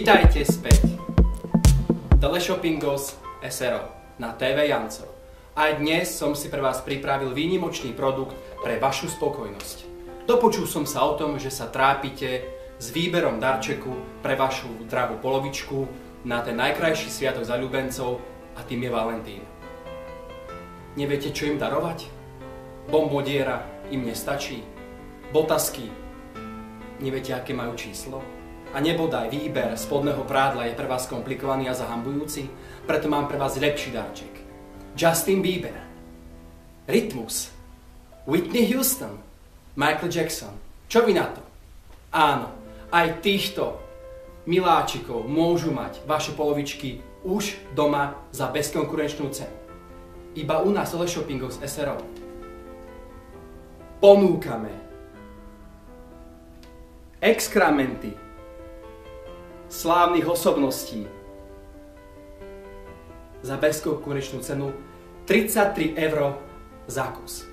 Vitajte späť. Teleshoppingos SRO na TV Janco. Aj dnes som si pre vás pripravil výnimočný produkt pre vašu spokojnosť. Dopočul som sa o tom, že sa trápite s výberom darčeku pre vašu drahú polovičku na ten najkrajší sviatok zaľúbencov a tým je Valentín. Neviete, čo im darovať? Bomboniera im nestačí? Botasky? Neviete, aké majú číslo? A nebodaj výber spodného prádla je pre vás komplikovaný a zahambujúci? Preto mám pre vás lepší darček. Justin Bieber, Rytmus, Whitney Houston, Michael Jackson. Čo vy na to? Áno, aj týchto miláčikov môžu mať vaše polovičky už doma za bezkonkurenčnú cenu. Iba u nás Teleshoppingos SRO ponúkame exkramenty slávnych osobností za bezkonkurenčnú cenu 33 € za kus.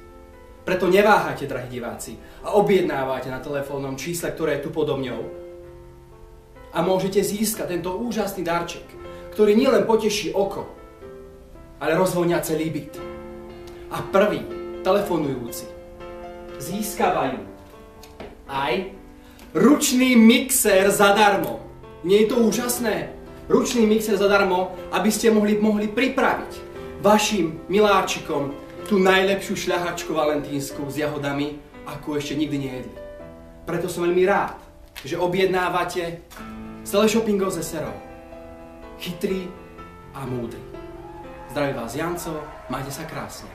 Preto neváhajte, drahí diváci, a objednávajte na telefónnom čísle, ktoré je tu podo mňou. A môžete získať tento úžasný darček, ktorý nielen poteší oko, ale rozvonia celý byt. A prví telefonujúci získavajú aj ručný mixér zadarmo. Nie je to úžasné? Ručný mixer zadarmo, aby ste mohli pripraviť vašim miláčikom tú najlepšiu šľahačku valentínsku s jahodami, akú ešte nikdy nejedli. Preto som veľmi rád, že objednávate z Teleshoppingos SRO. Chytrý a múdry. Zdraví vás Janco, majte sa krásne.